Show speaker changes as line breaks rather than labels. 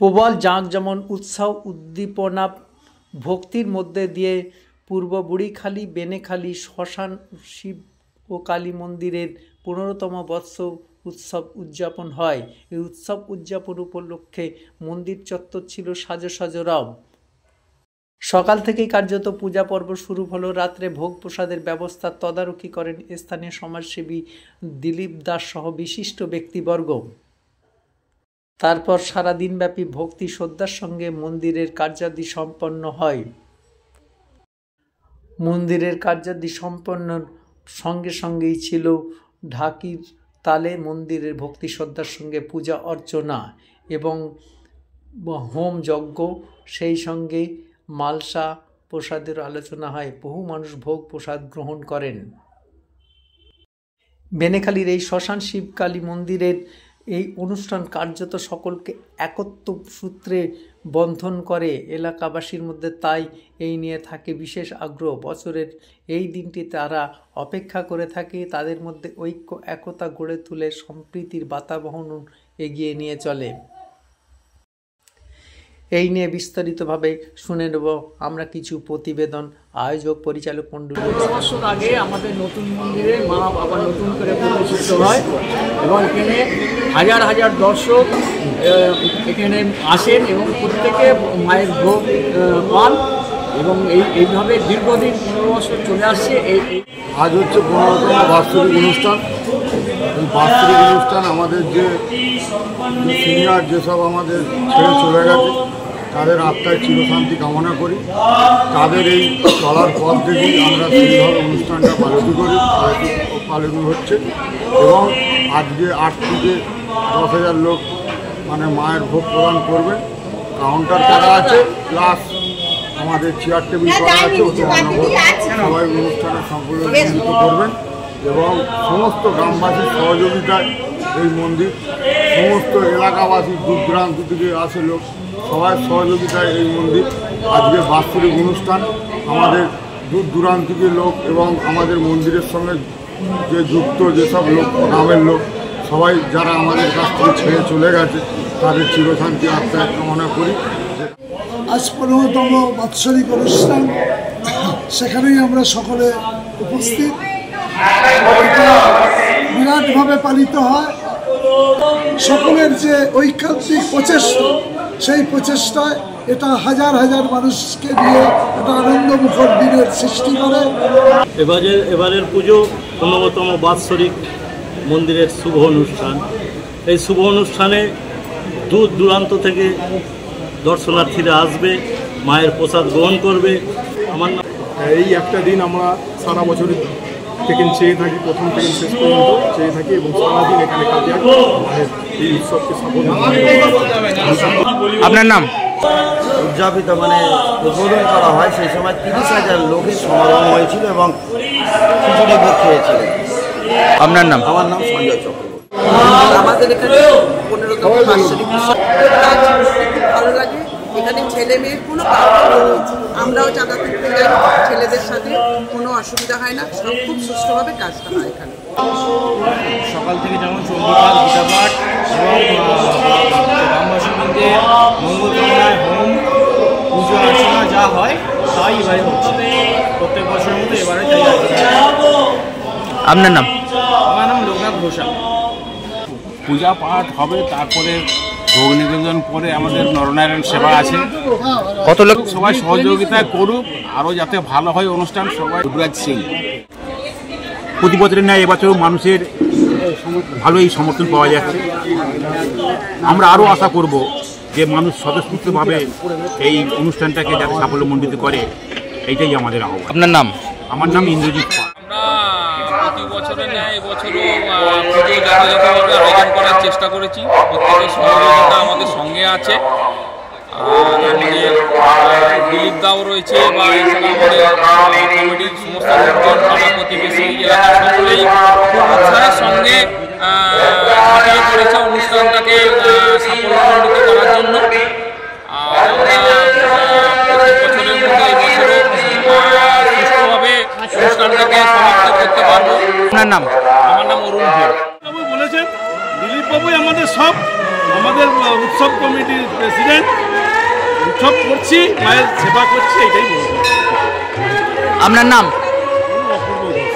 প্রবল জাঁকজমক উৎসাহ উদ্দীপনা ভক্তির মধ্যে দিয়ে পূর্ব বুড়িখালি বেনেখালি শ্মশান শিব ও কালী মন্দিরের 15তম বর্ষ উৎসব উদযাপন হয়। এই উৎসব উদযাপন উপলক্ষে মন্দির চত্বর ছিল সাজো সাজো রব। সকাল থেকেই কার্যত পূজা পর্ব শুরু হলো। রাত্রে ভোগ প্রসাদের ব্যবস্থা তদারকি করেন স্থানীয় সমাজসেবী দিলীপ দাস সহ বিশিষ্ট ব্যক্তিবর্গ। তারপর সারা দিনব্যাপী ভক্তি শ্রদ্ধার সঙ্গে মন্দিরের কার্যাদি সম্পন্ন হয়। মন্দিরের কার্যাদি সম্পন্নর সঙ্গে সঙ্গেই ছিল ঢাকির তালে মন্দিরের ভক্তি শ্রদ্ধার সঙ্গে পূজা অর্চনা এবং হোম যজ্ঞ, সেই সঙ্গে মালসা প্রসাদের আলোচনা হয়। বহু মানুষ ভোগ প্রসাদ গ্রহণ করেন। বেনেখালির এই শ্মশান শিব কালী মন্দিরের এই অনুষ্ঠান কার্যত সকলকে একত্ব সূত্রে বন্ধন করে এলাকাবাসীর মধ্যে, তাই এই নিয়ে থাকে বিশেষ আগ্রহ। বছরের এই দিনটি তারা অপেক্ষা করে থাকে, তাদের মধ্যে ঐক্য একতা গড়ে তুলে সম্প্রীতির বাতাবরণ এগিয়ে নিয়ে চলে। এই নিয়ে বিস্তারিতভাবে শুনে নেব আমরা কিছু প্রতিবেদন। আয়োজক পরিচালক মণ্ডলী।
15 বছর আগে আমাদের নতুন মন্দিরে মা আবার নতুন করে প্রতিষ্ঠিত হয় এবং এখানে হাজার হাজার দর্শক এখানে আসেন এবং প্রত্যেকে মায়ের ভোগ পান এবং এইভাবে দীর্ঘদিন 15 বছর চলে আসছে।
আজ হচ্ছে 15তম বাৎসরিক অনুষ্ঠান। এই বাৎসরিক অনুষ্ঠান আমাদের যে সিনিয়র যেসব আমাদের ছেড়ে চলে গেছে তাদের আত্মায় চিরশান্তি কামনা করি। তাদের এই চলার পথ থেকেই আমরা সেইভাবে অনুষ্ঠানটা পালিত হচ্ছে এবং আজকে 8 থেকে 10,000 লোক মানে মায়ের ভোগ প্রদান করবে। কাউন্টার করা আছে, প্লাস আমাদের চেয়ার টেবিল করা আছে, সবাই অনুষ্ঠানে সম্পূর্ণ করবেন এবং সমস্ত গ্রামবাসীর সহযোগিতায় এই মন্দির, সমস্ত এলাকাবাসী দূর দূরান্ত থেকে আসে লোক, সবার সহযোগিতায় এই মন্দির আজকে বাৎসরিক অনুষ্ঠান। আমাদের দূর দূরান্ত থেকে লোক এবং আমাদের মন্দিরের সঙ্গে যে যুক্ত যেসব লোক, গ্রামের লোক, সবাই যারা আমাদের কাছ থেকে ছেড়ে চলে গেছে তাদের চিরশান্তি আত্মায় কামনা করি।
আজ 15তম বাৎসরিক অনুষ্ঠান, সেখানেই আমরা সকলে উপস্থিত। বিরাটভাবে পালিত হয়। সকলের যে ঐকান্তিক প্রচেষ্টা, সেই প্রচেষ্টায় এটা হাজার হাজার মানুষকে নিয়ে একটা আনন্দমুখর দিনের সৃষ্টি করে।
এবারের পুজো 15তম বাৎসরিক মন্দিরের শুভ অনুষ্ঠান। এই শুভ অনুষ্ঠানে দূর দূরান্ত থেকে দর্শনার্থীরা আসবে, মায়ের প্রসাদ গ্রহণ করবে। আমার
এই একটা দিন আমরা সারা বছর থেকে চেয়ে থাকি, প্রথম থেকে শেষ পর্যন্ত চেয়ে থাকি এবং সারাদিন এখানে কাজে মায়ের এই উৎসবকে সফল।
আপনার নাম?
উদযাপিত মানে উদ্বোধন করা হয়, সেই সময় 30,000 লোকের সমাগম হয়েছিল এবং খিচুড়ি ভোগ খেয়েছিল।
আপনার নাম?
আমার নাম সঞ্জয় চক্রবর্তী। আমাদের এখানে 15তম বাৎসরিক উৎসব ভালো লাগে। এখানে ছেলে মেয়ের কোনো আমরাও যাতায়াত করতে যাই, ছেলেদের সাথে কোনো অসুবিধা হয় না, সব খুব সুষ্ঠুভাবে কাজটা হয় এখানে।
সকাল থেকে যেমন চণ্ডীপাঠ, গীতাপাঠ এবং গ্রামবাসীদের মঙ্গল কামনায় হোম, পুজো অর্চনা যা হয় তাই এবারে হচ্ছে। প্রত্যেক বছরের মতো এবারে তাই আছে।
আপনার নাম?
আমার নাম লোকনাথ ঘোষাল।
পূজা পাঠ হবে, তারপরে ভোগ নিবেদন করে আমাদের নরনারায়ণ সেবা আছে।
কত লোক?
সবাই সহযোগিতা করুক, আরও যাতে ভালো হয় অনুষ্ঠান। সবাই যুবরাজ সিং। প্রতি বছরের ন্যায় এবছরও মানুষের ভালোই সমর্থন পাওয়া যাচ্ছে। আমরা আরও আশা করব যে মানুষ স্বতঃস্ফূর্তভাবে এই অনুষ্ঠানটাকে যাতে সাফল্যমণ্ডিত করে, এইটাই আমাদের আহ্বান।
আপনার নাম?
আমার নাম ইন্দ্রজিৎ পাল।
আমরা প্রতি বছরের ন্যায় এবছরও পুজো যথাযথভাবে আয়োজন করার চেষ্টা করেছি। প্রত্যেকের সহযোগিতা আমাদের সঙ্গে আছে। আমাদের দিলীপ দাও রয়েছে বা এছাড়া আমাদের কমিটির সমস্ত লোকজন, পাড়া প্রতিবেশী, এলাকা সকলেই খুব উৎসাহের সঙ্গে ঝাঁপিয়ে পড়েছে অনুষ্ঠানটাকে সাফল্যমণ্ডিত করার জন্য। প্রত্যেক বছরের মধ্যে এই বছরও সুষ্ঠুভাবে অনুষ্ঠানটাকে সমাপ্ত করতে পারবো।
আপনার নাম?
আমার নাম অরুণ ঘোষ।
বলেছেন দিলীপ বাবুই আমাদের সব, আমাদের
উৎসব কমিটির প্রেসিডেন্ট। উৎসব করছি, মায়ের সেবা করছি, এটাই বলবো।
আপনার নাম?
অপূর্ব ঘোষ।